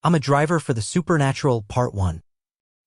I'm a driver for the Supernatural Part 1.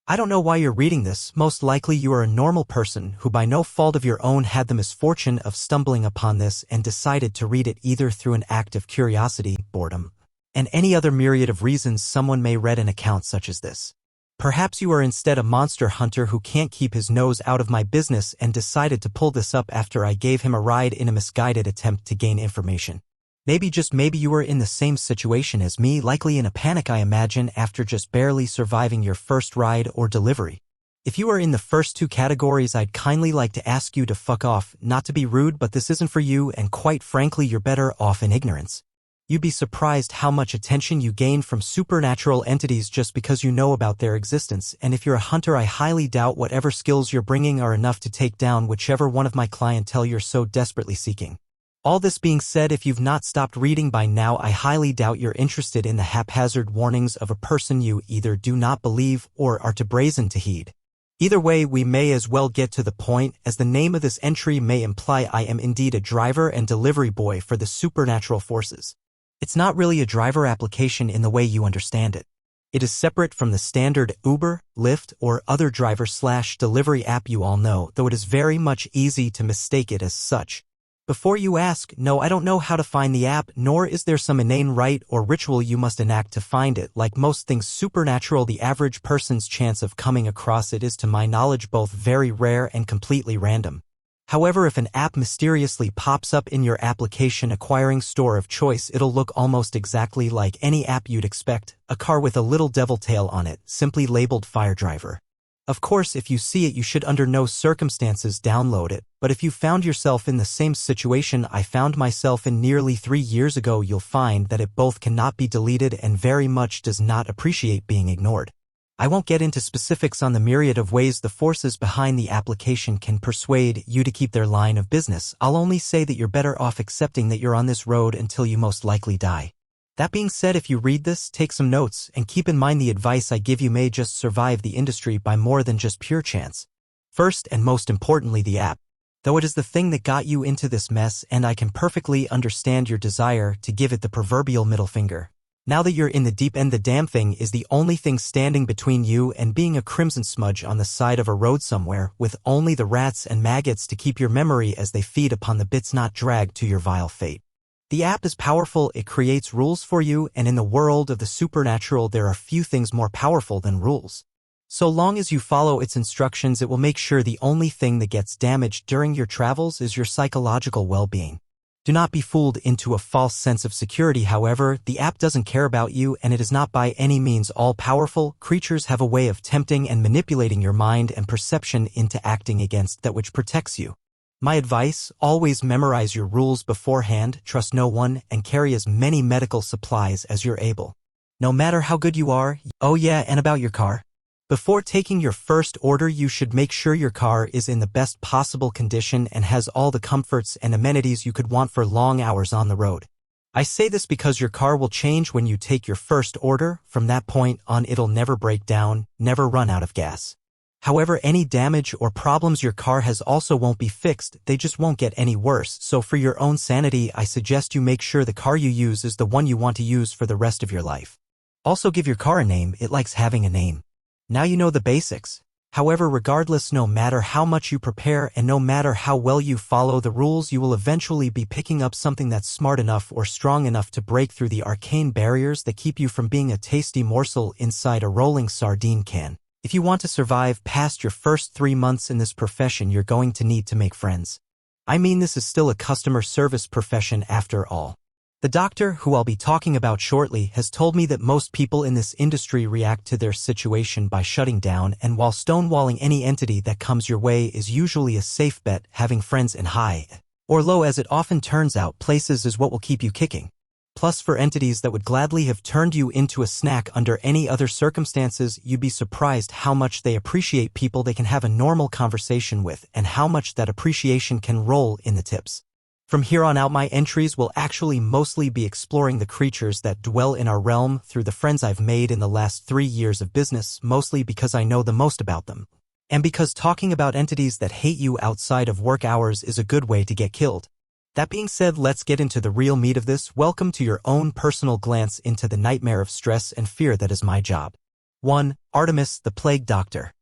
I don't know why you're reading this. Most likely you are a normal person who by no fault of your own had the misfortune of stumbling upon this and decided to read it either through an act of curiosity, boredom, and any other myriad of reasons someone may read an account such as this. Perhaps you are instead a monster hunter who can't keep his nose out of my business and decided to pull this up after I gave him a ride in a misguided attempt to gain information. Maybe, just maybe, you were in the same situation as me, likely in a panic I imagine after just barely surviving your first ride or delivery. If you are in the first two categories, I'd kindly like to ask you to fuck off, not to be rude, but this isn't for you, and quite frankly you're better off in ignorance. You'd be surprised how much attention you gain from supernatural entities just because you know about their existence, and if you're a hunter I highly doubt whatever skills you're bringing are enough to take down whichever one of my clientele you're so desperately seeking. All this being said, if you've not stopped reading by now, I highly doubt you're interested in the haphazard warnings of a person you either do not believe or are too brazen to heed. Either way, we may as well get to the point, as the name of this entry may imply. I am indeed a driver and delivery boy for the supernatural forces. It's not really a driver application in the way you understand it. It is separate from the standard Uber, Lyft, or other driver/delivery app you all know, though it is very much easy to mistake it as such. Before you ask, no, I don't know how to find the app, nor is there some inane rite or ritual you must enact to find it. Like most things supernatural, the average person's chance of coming across it is, to my knowledge, both very rare and completely random. However, if an app mysteriously pops up in your application acquiring store of choice, it'll look almost exactly like any app you'd expect, a car with a little devil tail on it, simply labeled Fire Driver. Of course, if you see it, you should under no circumstances download it, but if you found yourself in the same situation I found myself in nearly 3 years ago, you'll find that it both cannot be deleted and very much does not appreciate being ignored. I won't get into specifics on the myriad of ways the forces behind the application can persuade you to keep their line of business. I'll only say that you're better off accepting that you're on this road until you most likely die. That being said, if you read this, take some notes, and keep in mind the advice I give you may just survive the industry by more than just pure chance. First and most importantly, the app. Though it is the thing that got you into this mess, and I can perfectly understand your desire to give it the proverbial middle finger. Now that you're in the deep end, the damn thing is the only thing standing between you and being a crimson smudge on the side of a road somewhere, with only the rats and maggots to keep your memory as they feed upon the bits not dragged to your vile fate. The app is powerful, it creates rules for you, and in the world of the supernatural there are few things more powerful than rules. So long as you follow its instructions, it will make sure the only thing that gets damaged during your travels is your psychological well-being. Do not be fooled into a false sense of security, however. The app doesn't care about you, and it is not by any means all-powerful. Creatures have a way of tempting and manipulating your mind and perception into acting against that which protects you. My advice, always memorize your rules beforehand, trust no one, and carry as many medical supplies as you're able. No matter how good you are. Oh yeah, and about your car. Before taking your first order, you should make sure your car is in the best possible condition and has all the comforts and amenities you could want for long hours on the road. I say this because your car will change when you take your first order. From that point on, it'll never break down, never run out of gas. However, any damage or problems your car has also won't be fixed, they just won't get any worse. So for your own sanity, I suggest you make sure the car you use is the one you want to use for the rest of your life. Also give your car a name, it likes having a name. Now you know the basics. However, regardless, no matter how much you prepare and no matter how well you follow the rules, you will eventually be picking up something that's smart enough or strong enough to break through the arcane barriers that keep you from being a tasty morsel inside a rolling sardine can. If you want to survive past your first 3 months in this profession, you're going to need to make friends. I mean, this is still a customer service profession after all. The doctor, who I'll be talking about shortly, has told me that most people in this industry react to their situation by shutting down, and while stonewalling any entity that comes your way is usually a safe bet, having friends in high, or low as it often turns out, places is what will keep you kicking. Plus, for entities that would gladly have turned you into a snack under any other circumstances, you'd be surprised how much they appreciate people they can have a normal conversation with, and how much that appreciation can roll in the tips. From here on out, my entries will actually mostly be exploring the creatures that dwell in our realm through the friends I've made in the last 3 years of business, mostly because I know the most about them. And because talking about entities that hate you outside of work hours is a good way to get killed. That being said, let's get into the real meat of this. Welcome to your own personal glance into the nightmare of stress and fear that is my job. 1. Artemis, the Plague Doctor.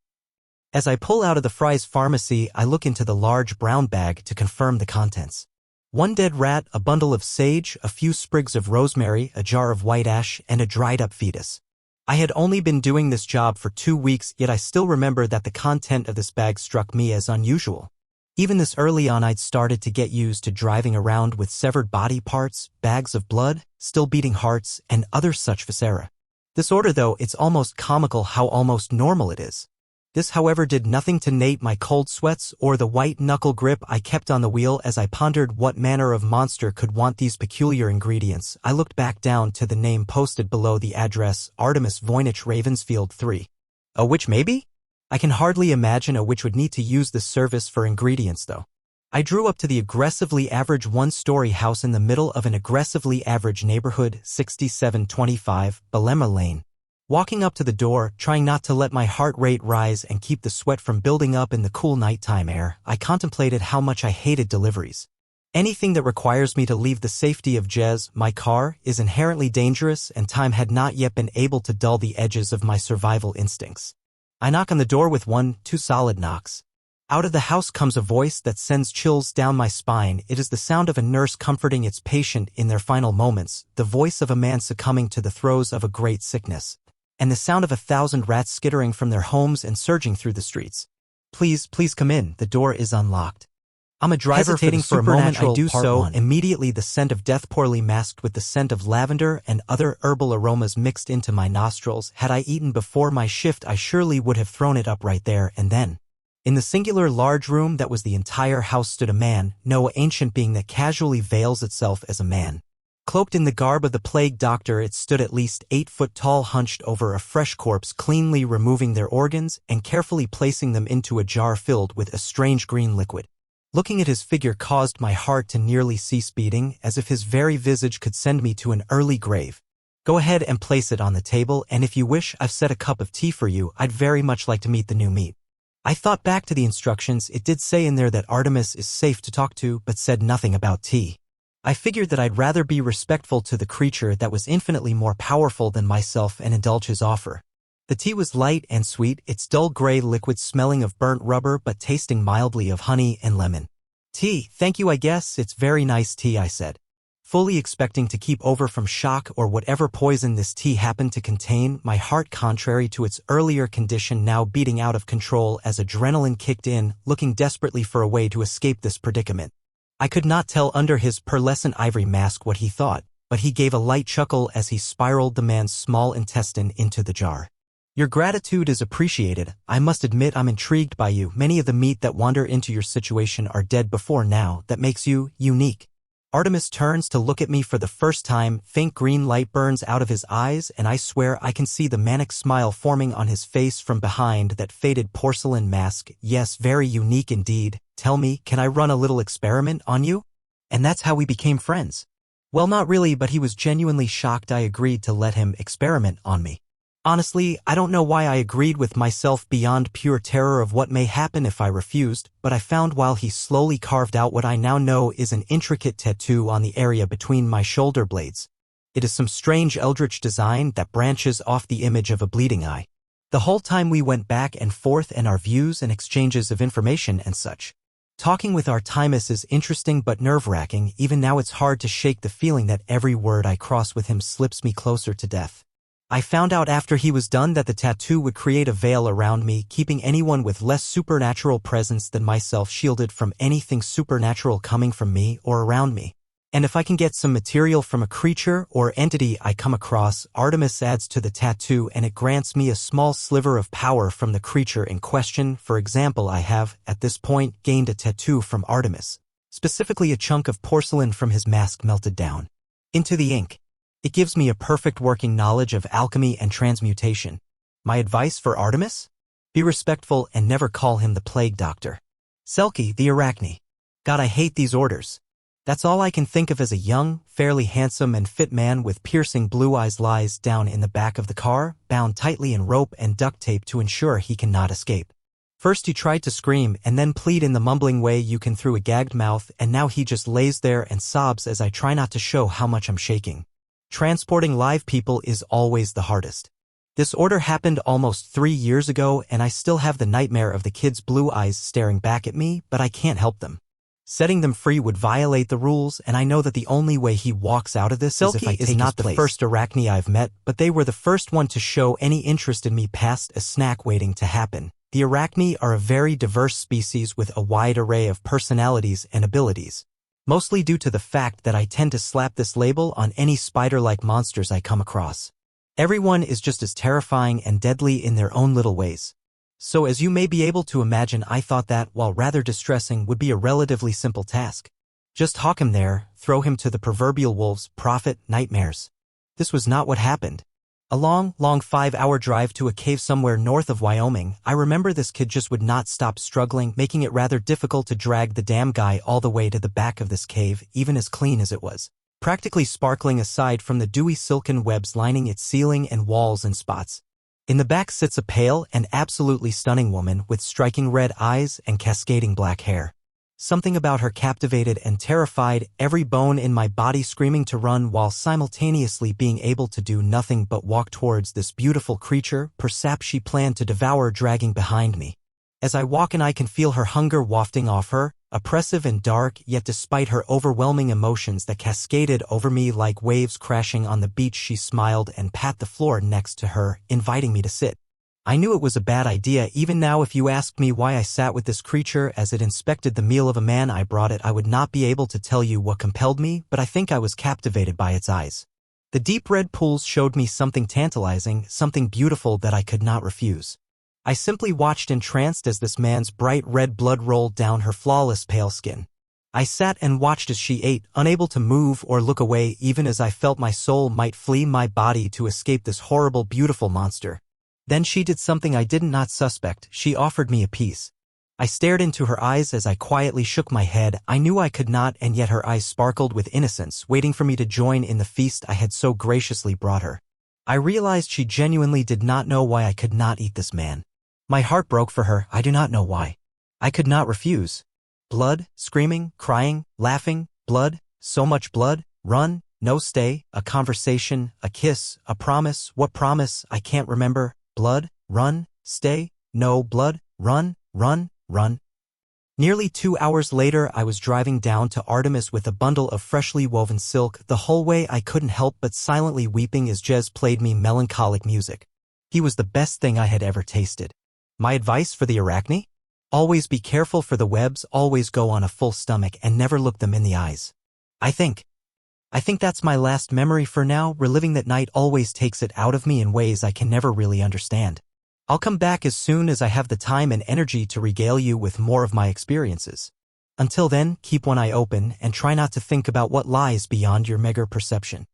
As I pull out of the Fry's pharmacy, I look into the large brown bag to confirm the contents. One dead rat, a bundle of sage, a few sprigs of rosemary, a jar of white ash, and a dried-up fetus. I had only been doing this job for 2 weeks, yet I still remember that the content of this bag struck me as unusual. Even this early on, I'd started to get used to driving around with severed body parts, bags of blood, still beating hearts, and other such viscera. This order, though, it's almost comical how almost normal it is. This, however, did nothing to negate my cold sweats or the white-knuckle grip I kept on the wheel as I pondered what manner of monster could want these peculiar ingredients. I looked back down to the name posted below the address, Artemis Voynich, Ravensfield 3. A witch, maybe? I can hardly imagine a witch would need to use this service for ingredients, though. I drew up to the aggressively average one-story house in the middle of an aggressively average neighborhood, 6725 Belema Lane. Walking up to the door, trying not to let my heart rate rise and keep the sweat from building up in the cool nighttime air, I contemplated how much I hated deliveries. Anything that requires me to leave the safety of Jez, my car, is inherently dangerous, and time had not yet been able to dull the edges of my survival instincts. I knock on the door with 2 solid knocks. Out of the house comes a voice that sends chills down my spine. It is the sound of a nurse comforting its patient in their final moments, the voice of a man succumbing to the throes of a great sickness, and the sound of 1,000 rats skittering from their homes and surging through the streets. Please come in, the door is unlocked. I'm a driver. Hesitating for a moment, I do so. Immediately the scent of death, poorly masked with the scent of lavender and other herbal aromas, mixed into my nostrils. Had I eaten before my shift, I surely would have thrown it up right there and then. In the singular large room that was the entire house stood a man, no ancient being that casually veils itself as a man. Cloaked in the garb of the Plague Doctor, it stood at least 8 foot tall, hunched over a fresh corpse, cleanly removing their organs and carefully placing them into a jar filled with a strange green liquid. Looking at his figure caused my heart to nearly cease beating, as if his very visage could send me to an early grave. Go ahead and place it on the table, and if you wish, I've set a cup of tea for you. I'd very much like to meet the new meat. I thought back to the instructions. It did say in there that Artemis is safe to talk to, but said nothing about tea. I figured that I'd rather be respectful to the creature that was infinitely more powerful than myself and indulge his offer. The tea was light and sweet, its dull gray liquid smelling of burnt rubber but tasting mildly of honey and lemon. Tea, thank you, I guess it's very nice tea, I said, fully expecting to keep over from shock or whatever poison this tea happened to contain, my heart, contrary to its earlier condition, now beating out of control as adrenaline kicked in, looking desperately for a way to escape this predicament. I could not tell under his pearlescent ivory mask what he thought, but he gave a light chuckle as he spiraled the man's small intestine into the jar. Your gratitude is appreciated. I must admit I'm intrigued by you. Many of the meat that wander into your situation are dead before now. That makes you unique. Artemis turns to look at me for the first time. Faint green light burns out of his eyes, and I swear I can see the manic smile forming on his face from behind that faded porcelain mask. Yes, very unique indeed. Tell me, can I run a little experiment on you? And that's how we became friends. Well, not really, but he was genuinely shocked I agreed to let him experiment on me. Honestly, I don't know why I agreed with myself beyond pure terror of what may happen if I refused, but I found while he slowly carved out what I now know is an intricate tattoo on the area between my shoulder blades. It is some strange eldritch design that branches off the image of a bleeding eye. The whole time we went back and forth and our views and exchanges of information and such. Talking with Artemis is interesting but nerve-wracking. Even now it's hard to shake the feeling that every word I cross with him slips me closer to death. I found out after he was done that the tattoo would create a veil around me, keeping anyone with less supernatural presence than myself shielded from anything supernatural coming from me or around me. And if I can get some material from a creature or entity I come across, Artemis adds to the tattoo and it grants me a small sliver of power from the creature in question. For example, I have, at this point, gained a tattoo from Artemis, specifically a chunk of porcelain from his mask melted down into the ink. It gives me a perfect working knowledge of alchemy and transmutation. My advice for Artemis? Be respectful and never call him the Plague Doctor. Selkie, the Arachne. God, I hate these orders. That's all I can think of as a young, fairly handsome and fit man with piercing blue eyes lies down in the back of the car, bound tightly in rope and duct tape to ensure he cannot escape. First he tried to scream and then plead in the mumbling way you can through a gagged mouth, and now he just lays there and sobs as I try not to show how much I'm shaking. Transporting live people is always the hardest. This order happened almost 3 years ago and I still have the nightmare of the kids' blue eyes staring back at me, but I can't help them. Setting them free would violate the rules, and I know that the only way he walks out of this is if I take his place. Silky is not the first Arachne I've met, but they were the first one to show any interest in me past a snack waiting to happen. The Arachne are a very diverse species with a wide array of personalities and abilities, mostly due to the fact that I tend to slap this label on any spider-like monsters I come across. Everyone is just as terrifying and deadly in their own little ways. So as you may be able to imagine, I thought that, while rather distressing, would be a relatively simple task. Just hawk him there, throw him to the proverbial wolves, profit, nightmares. This was not what happened. A long 5-hour drive to a cave somewhere north of Wyoming. I remember this kid just would not stop struggling, making it rather difficult to drag the damn guy all the way to the back of this cave, even as clean as it was. Practically sparkling aside from the dewy silken webs lining its ceiling and walls and spots. In the back sits a pale and absolutely stunning woman with striking red eyes and cascading black hair. Something about her captivated and terrified, every bone in my body screaming to run while simultaneously being able to do nothing but walk towards this beautiful creature, perhaps she planned to devour, dragging behind me. As I walk and I can feel her hunger wafting off her, oppressive and dark, yet despite her overwhelming emotions that cascaded over me like waves crashing on the beach, she smiled and pat the floor next to her, inviting me to sit. I knew it was a bad idea. Even now, if you asked me why I sat with this creature as it inspected the meal of a man I brought it, I would not be able to tell you what compelled me, but I think I was captivated by its eyes. The deep red pools showed me something tantalizing, something beautiful that I could not refuse. I simply watched entranced as this man's bright red blood rolled down her flawless pale skin. I sat and watched as she ate, unable to move or look away, even as I felt my soul might flee my body to escape this horrible, beautiful monster. Then she did something I did not suspect. She offered me a piece. I stared into her eyes as I quietly shook my head. I knew I could not, and yet her eyes sparkled with innocence, waiting for me to join in the feast I had so graciously brought her. I realized she genuinely did not know why I could not eat this man. My heart broke for her. I do not know why. I could not refuse. Blood, screaming, crying, laughing, blood, so much blood, run, no stay, a conversation, a kiss, a promise. What promise? I can't remember. Blood, run, stay, no blood, run, run, run. Nearly 2 hours later, I was driving down to Artemis with a bundle of freshly woven silk. The whole way I couldn't help but silently weeping as Jez played me melancholic music. He was the best thing I had ever tasted. My advice for the Arachne? Always be careful for the webs, always go on a full stomach and never look them in the eyes. I think that's my last memory for now. Reliving that night always takes it out of me in ways I can never really understand. I'll come back as soon as I have the time and energy to regale you with more of my experiences. Until then, keep one eye open and try not to think about what lies beyond your meager perception.